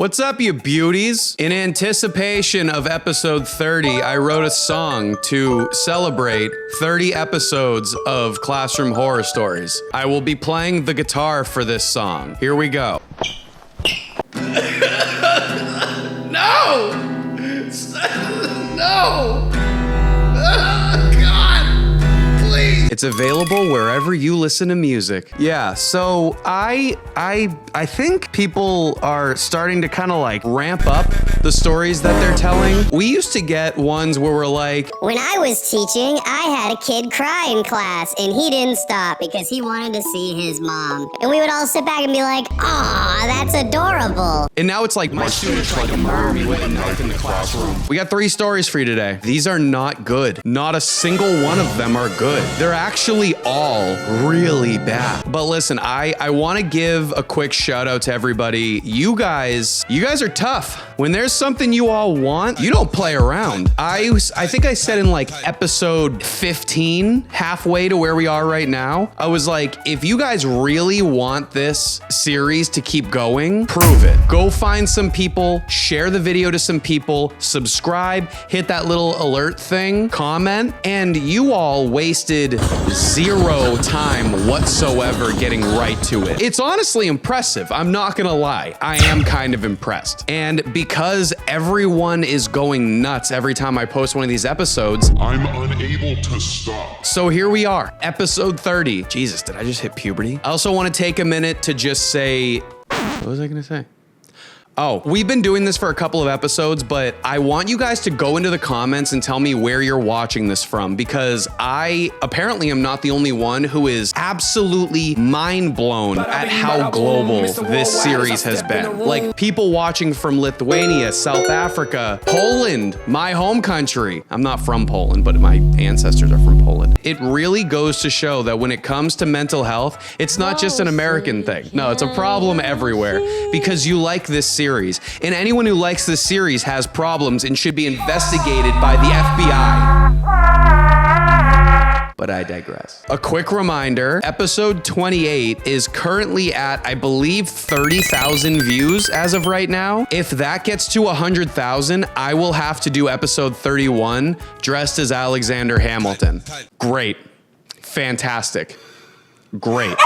What's up, you beauties? In anticipation of episode 30, I wrote a song to celebrate 30 episodes of Classroom Horror Stories. I will be playing the guitar for this song. Here we go. No! No! It's available wherever you listen to music. Yeah, so I think people are starting to kind of like ramp up the stories that they're telling. We used to get ones where we're like, when I was teaching, I had a kid cry in class and he didn't stop because he wanted to see his mom. And we would all sit back and be like, aw, that's adorable. And now it's like, my student tried to murder me with a knife in the classroom. We got 3 stories for you today. These are not good. Not a single one of them are good. They're actually all really bad. But listen, I want to give a quick shout out to everybody. You guys are tough. When there's something you all want, you don't play around. I think I said in like episode 15, halfway to where we are right now, I was like, if you guys really want this series to keep going, prove it. Go find some people, share the video to some people, subscribe, hit that little alert thing, comment, and you all wasted 0 time whatsoever getting right to it. It's honestly impressive. I'm not gonna lie. I am kind of impressed. And because everyone is going nuts every time I post one of these episodes, I'm unable to stop. So here we are, episode 30. Jesus, did I just hit puberty? I also want to take a minute to just say, what was I gonna say? Oh, we've been doing this for a couple of episodes, but I want you guys to go into the comments and tell me where you're watching this from, because I apparently am not the only one who is absolutely mind blown at how global this series has been. Like people watching from Lithuania, South Africa, Poland, my home country. I'm not from Poland, but my ancestors are from Poland. It really goes to show that when it comes to mental health, it's not just an American thing. No, it's a problem everywhere because you like this series. And anyone who likes this series has problems and should be investigated by the FBI. But I digress. A quick reminder, episode 28 is currently at, I believe, 30,000 views as of right now. If that gets to 100,000, I will have to do episode 31 dressed as Alexander Hamilton. Great. Fantastic. Great.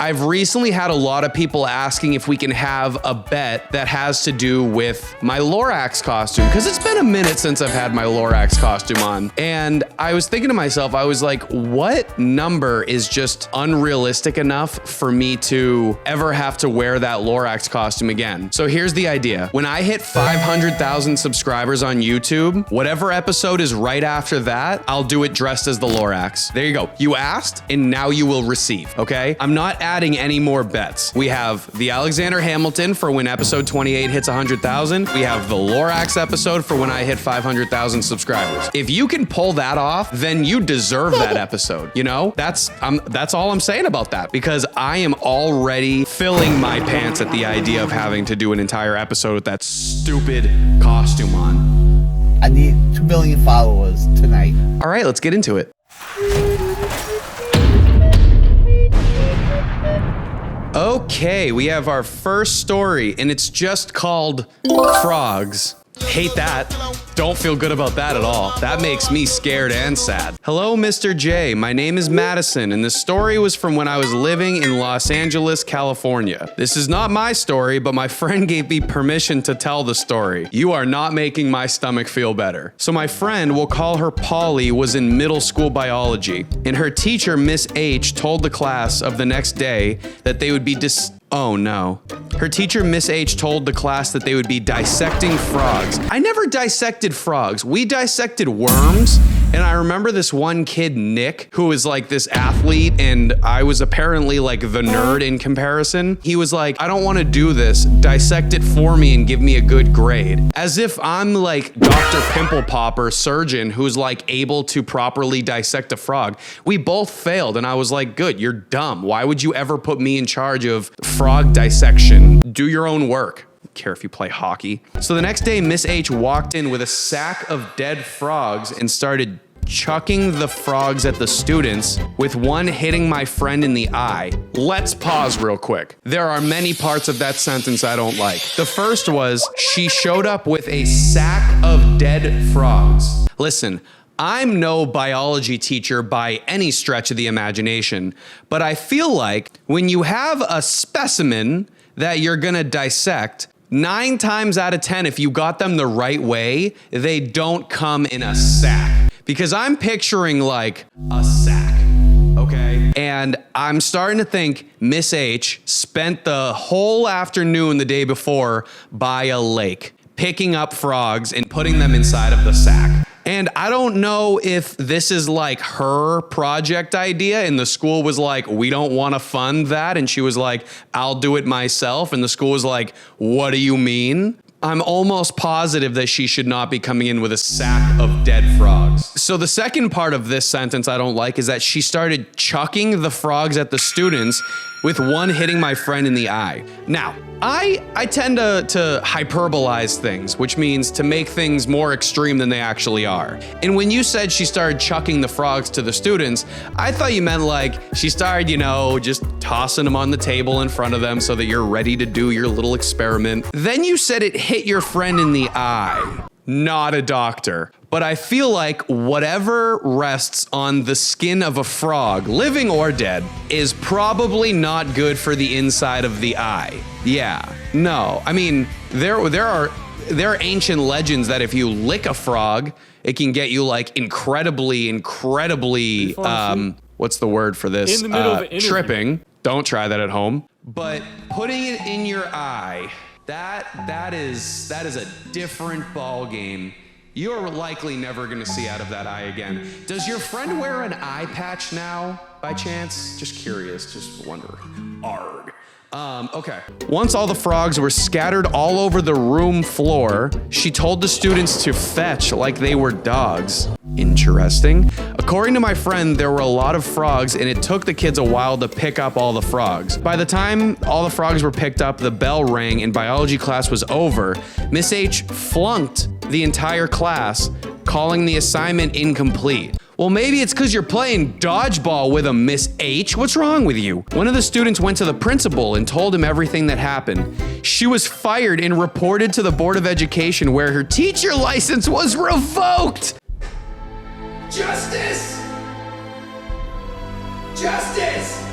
I've recently had a lot of people asking if we can have a bet that has to do with my Lorax costume, because it's been a minute since I've had my Lorax costume on. And I was thinking to myself, I was like, what number is just unrealistic enough for me to ever have to wear that Lorax costume again? So here's the idea. When I hit 500,000 subscribers on YouTube, whatever episode is right after that, I'll do it dressed as the Lorax. There you go. You asked, and now you will receive, okay? I'm not adding any more bets. We have the Alexander Hamilton for when episode 28 hits 100,000. We have the Lorax episode for when I hit 500,000 subscribers. If you can pull that off, then you deserve that episode. You know, that's all I'm saying about that, because I am already filling my pants at the idea of having to do an entire episode with that stupid costume on. I need 2 million followers tonight. All right, let's get into it. Okay, we have our first story, and it's just called Frogs. Hate that. Don't feel good about that at all. That makes me scared and sad. Hello, Mr. J. My name is Madison, and the story was from when I was living in Los Angeles, California. This is not my story, but my friend gave me permission to tell the story. You are not making my stomach feel better. So my friend, we'll call her Polly, was in middle school biology, and her teacher, Miss H, told the class of the next day that they would be Oh no. Her teacher, Miss H, told the class that they would be dissecting frogs. I never dissected frogs. We dissected worms. And I remember this one kid, Nick, who was like this athlete, and I was apparently like the nerd in comparison. He was like, I don't want to do this. Dissect it for me and give me a good grade. As if I'm like Dr. Pimple Popper, surgeon, who's like able to properly dissect a frog. We both failed, and I was like, good, you're dumb. Why would you ever put me in charge of frog dissection? Do your own work. Care if you play hockey. So the next day, Miss H walked in with a sack of dead frogs and started chucking the frogs at the students, with one hitting my friend in the eye. Let's pause real quick. There are many parts of that sentence I don't like. The first was, she showed up with a sack of dead frogs. Listen, I'm no biology teacher by any stretch of the imagination, but I feel like when you have a specimen that you're gonna dissect, 9 times out of 10, if you got them the right way, they don't come in a sack. Because I'm picturing like a sack, okay? And I'm starting to think Miss H spent the whole afternoon the day before by a lake, picking up frogs and putting them inside of the sack. And I don't know if this is like her project idea and the school was like, we don't want to fund that. And she was like, I'll do it myself. And the school was like, what do you mean? I'm almost positive that she should not be coming in with a sack of dead frogs. So the second part of this sentence I don't like is that she started chucking the frogs at the students, with one hitting my friend in the eye. Now, I tend to hyperbolize things, which means to make things more extreme than they actually are. And when you said she started chucking the frogs to the students, I thought you meant like she started, you know, just tossing them on the table in front of them so that you're ready to do your little experiment. Then you said it hit your friend in the eye. Not a doctor, but I feel like whatever rests on the skin of a frog, living or dead, is probably not good for the inside of the eye. Yeah, no. I mean, there are ancient legends that if you lick a frog, it can get you like incredibly, what's the word for this? In the middle of an interview. Tripping. Don't try that at home. But putting it in your eye, that is a different ball game. You're likely never gonna see out of that eye again. Does your friend wear an eye patch now, by chance? Just curious, just wondering. Arg. Okay. Once all the frogs were scattered all over the room floor, she told the students to fetch like they were dogs. Interesting. According to my friend, there were a lot of frogs and it took the kids a while to pick up all the frogs. By the time all the frogs were picked up, the bell rang and biology class was over. Miss H flunked the entire class, calling the assignment incomplete. Well, maybe it's because you're playing dodgeball with him, Miss H. What's wrong with you? One of the students went to the principal and told him everything that happened. She was fired and reported to the Board of Education, where her teacher license was revoked. Justice! Justice!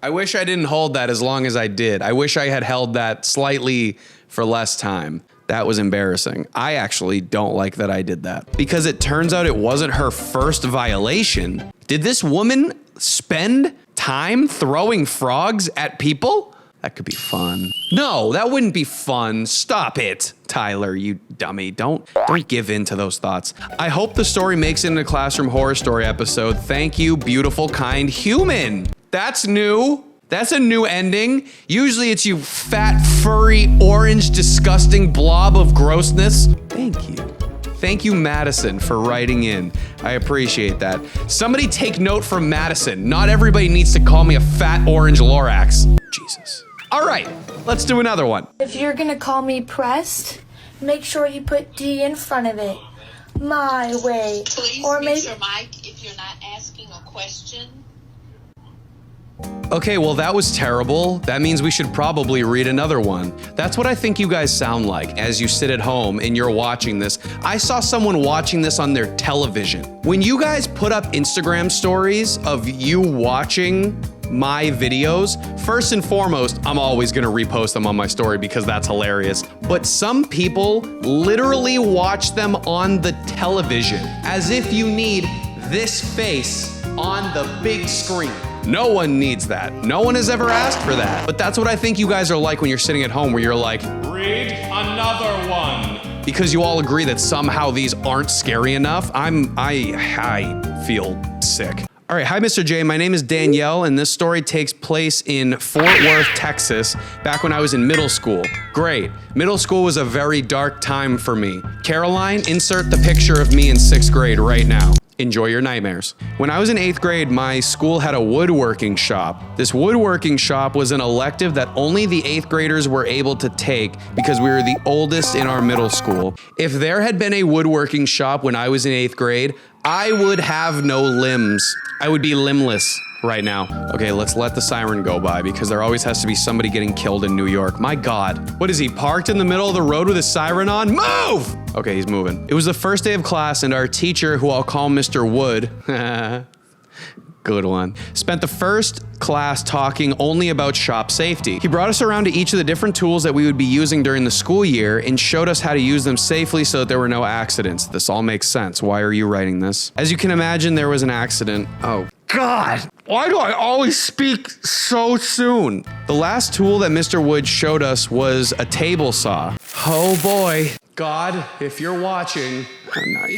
I wish I didn't hold that as long as I did. I wish I had held that slightly for less time. That was embarrassing. I actually don't like that I did that, because it turns out it wasn't her first violation. Did this woman spend time throwing frogs at people? That could be fun. No, that wouldn't be fun. Stop it, Tyler, you dummy. Don't give in to those thoughts. I hope the story makes it in a classroom horror story episode. Thank you, beautiful, kind human. That's new. That's a new ending. Usually it's you fat, furry, orange, disgusting blob of grossness. Thank you. Thank you, Madison, for writing in. I appreciate that. Somebody take note from Madison. Not everybody needs to call me a fat orange Lorax. Jesus. All right, let's do another one. If you're gonna call me pressed, make sure you put D in front of it. My way. Please Or mute maybe your mic if you're not asking a question. Okay, well, that was terrible. That means we should probably read another one. That's what I think you guys sound like as you sit at home and you're watching this. I saw someone watching this on their television. When you guys put up Instagram stories of you watching my videos, first and foremost, I'm always gonna repost them on my story because that's hilarious. But some people literally watch them on the television as if you need this face on the big screen. No one needs that. No one has ever asked for that. But that's what I think you guys are like when you're sitting at home, where you're like, read another one. Because you all agree that somehow these aren't scary enough. I feel sick. All right, hi, Mr. J. My name is Danielle, and this story takes place in Fort Worth, Texas, back when I was in middle school. Great. Middle school was a very dark time for me. Caroline, insert the picture of me in 6th grade right now. Enjoy your nightmares. When I was in 8th grade, my school had a woodworking shop. This woodworking shop was an elective that only the 8th graders were able to take because we were the oldest in our middle school. If there had been a woodworking shop when I was in 8th grade, I would have no limbs. I would be limbless right now. Okay, let's let the siren go by because there always has to be somebody getting killed in New York. My God. What is he, parked in the middle of the road with his siren on? Move! Okay, he's moving. It was the first day of class and our teacher, who I'll call Mr. Wood, good one, spent the first class talking only about shop safety. He brought us around to each of the different tools that we would be using during the school year and showed us how to use them safely so that there were no accidents. This all makes sense. Why are you writing this? As you can imagine, there was an accident. Oh, God. Why do I always speak so soon? The last tool that Mr. Wood showed us was a table saw. Oh boy. God, if you're watching,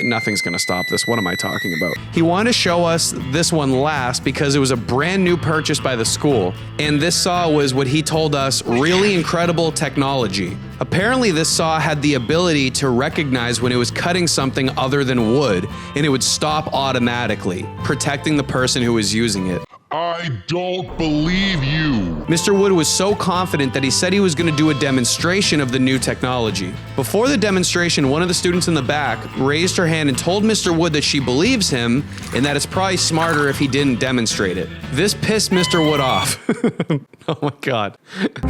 nothing's gonna stop this. What am I talking about? He wanted to show us this one last because it was a brand new purchase by the school. And this saw was what he told us, really incredible technology. Apparently this saw had the ability to recognize when it was cutting something other than wood, and it would stop automatically, protecting the person who was using it. I don't believe you. Mr. Wood was so confident that he said he was going to do a demonstration of the new technology. Before the demonstration, one of the students in the back raised her hand and told Mr. Wood that she believes him and that it's probably smarter if he didn't demonstrate it. This pissed Mr. Wood off. Oh my God.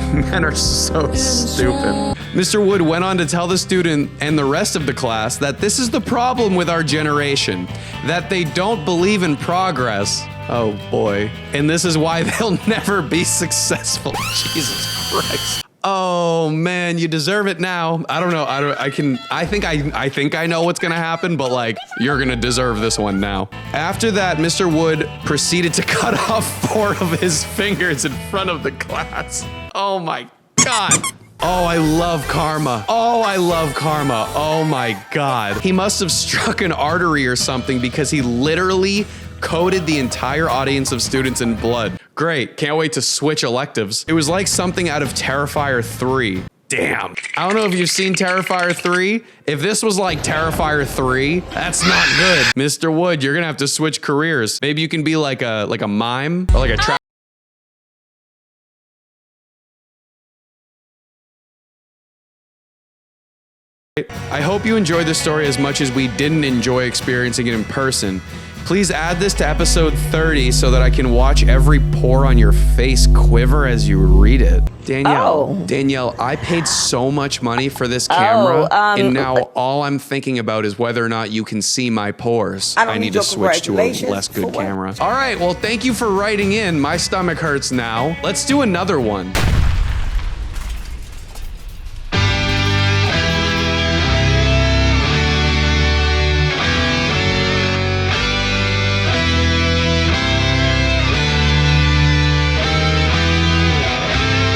Men are so stupid. Mr. Wood went on to tell the student and the rest of the class that this is the problem with our generation, that they don't believe in progress. Oh boy. And this is why they'll never be successful. Jesus Christ. Oh man, you deserve it now. I don't know. I think I know what's gonna happen, but like, you're gonna deserve this one now. After that, Mr. Wood proceeded to cut off 4 of his fingers in front of the class. Oh my God. Oh, I love karma. Oh, I love karma. Oh my God. He must have struck an artery or something because he literally coated the entire audience of students in blood. Great, can't wait to switch electives. It was like something out of Terrifier 3. Damn. I don't know if you've seen Terrifier 3. If this was like Terrifier 3, that's not good. Mr. Wood, you're gonna have to switch careers. Maybe you can be like a mime or like a trap. I hope you enjoyed this story as much as we didn't enjoy experiencing it in person. Please add this to episode 30 so that I can watch every pore on your face quiver as you read it. Danielle, I paid so much money for this camera, and now all I'm thinking about is whether or not you can see my pores. I need to switch to a less good camera. All right, well, thank you for writing in. My stomach hurts now. Let's do another one.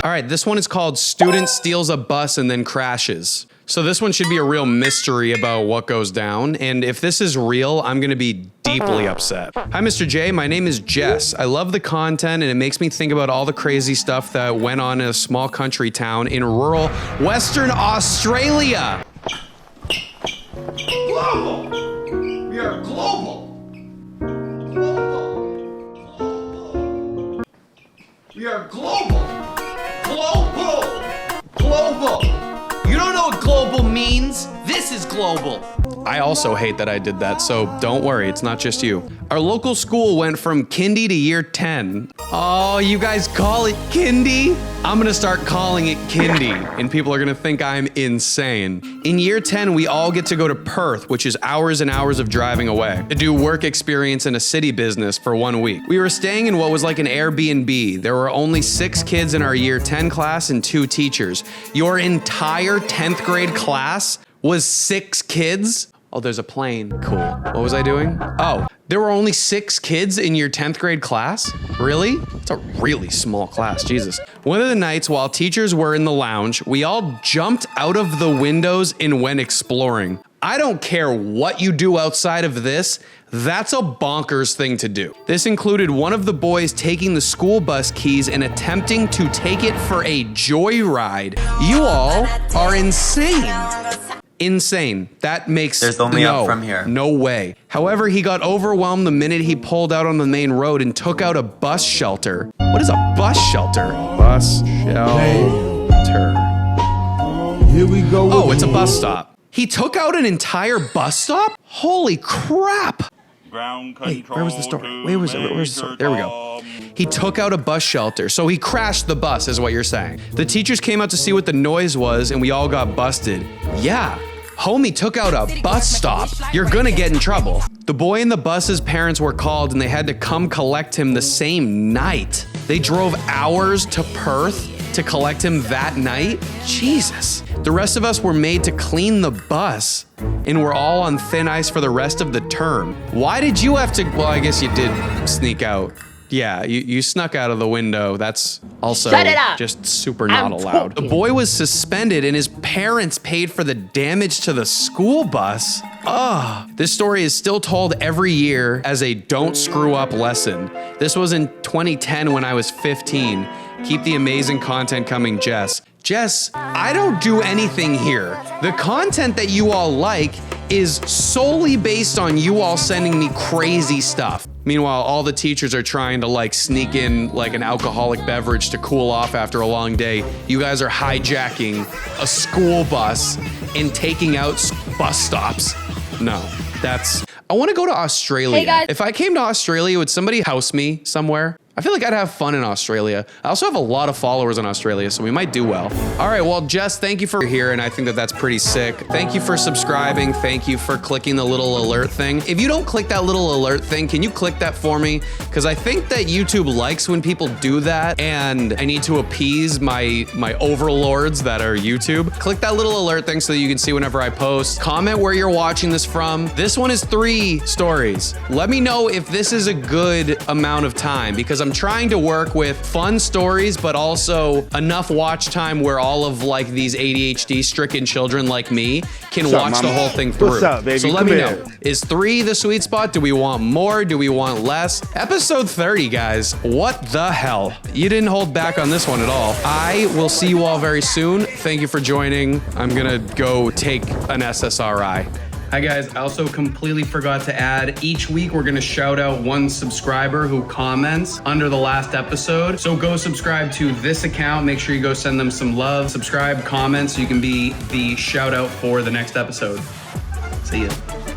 All right, this one is called Student Steals a Bus and Then Crashes. So this one should be a real mystery about what goes down. And if this is real, I'm gonna be deeply upset. Hi, Mr. J, my name is Jess. I love the content and it makes me think about all the crazy stuff that went on in a small country town in rural Western Australia. Global! We are global! Global! We are global! Global! You don't know what global means? This is global. I also hate that I did that, so don't worry, it's not just you. Our local school went from kindy to year 10. Oh, you guys call it kindy? I'm gonna start calling it kindy, and people are gonna think I'm insane. In year 10, we all get to go to Perth, which is hours and hours of driving away, to do work experience in a city business for 1 week. We were staying in what was like an Airbnb. There were only 6 kids in our year 10 class and 2 teachers. Your entire 10th grade class was 6 kids? Oh, there's a plane. Cool. What was I doing? Oh, there were only 6 kids in your 10th grade class? Really? It's a really small class, Jesus. One of the nights while teachers were in the lounge, we all jumped out of the windows and went exploring. I don't care what you do outside of this, that's a bonkers thing to do. This included one of the boys taking the school bus keys and attempting to take it for a joyride. You all are insane. Insane. That makes There's only up from here. No way. However, he got overwhelmed the minute he pulled out on the main road and took out a bus shelter. What is a bus shelter? Bus shelter. Here we go. Oh, it's a bus stop. He took out an entire bus stop? Holy crap. Wait, where was the story? Where's the story? There we go. He took out a bus shelter, so he crashed the bus is what you're saying. The teachers came out to see what the noise was and we all got busted. Yeah, homie took out a bus stop. You're gonna get in trouble. The boy in the bus's parents were called and they had to come collect him the same night. They drove hours to Perth to collect him that night? Jesus. The rest of us were made to clean the bus and we're all on thin ice for the rest of the term. Why did you have to, well, I guess you did sneak out. Yeah, you snuck out of the window. That's also just super not allowed. The boy was suspended and his parents paid for the damage to the school bus. Ugh. This story is still told every year as a don't screw up lesson. This was in 2010 when I was 15. Keep the amazing content coming, Jess. Jess, I don't do anything here. The content that you all like is solely based on you all sending me crazy stuff. Meanwhile, all the teachers are trying to like sneak in like an alcoholic beverage to cool off after a long day. You guys are hijacking a school bus and taking out bus stops. No, that's... I want to go to Australia. Hey guys. If I came to Australia, would somebody house me somewhere? I feel like I'd have fun in Australia. I also have a lot of followers in Australia, so we might do well. All right, well, Jess, thank you for here, and I think that that's pretty sick. Thank you for subscribing. Thank you for clicking the little alert thing. If you don't click that little alert thing, can you click that for me? Because I think that YouTube likes when people do that, and I need to appease my overlords that are YouTube. Click that little alert thing so that you can see whenever I post. Comment where you're watching this from. This one is 3 stories. Let me know if this is a good amount of time, because I'm trying to work with fun stories, but also enough watch time where all of like these ADHD stricken children like me can watch the whole thing through. What's up, baby? So let Come me here. know. Is 3 the sweet spot? Do we want more? Do we want less? Episode 30, guys. What the hell? You didn't hold back on this one at all. I will see you all very soon. Thank you for joining. I'm gonna go take an SSRI. Hi guys, I also completely forgot to add, each week we're gonna shout out one subscriber who comments under the last episode. So go subscribe to this account, make sure you go send them some love, subscribe, comment, so you can be the shout out for the next episode. See ya.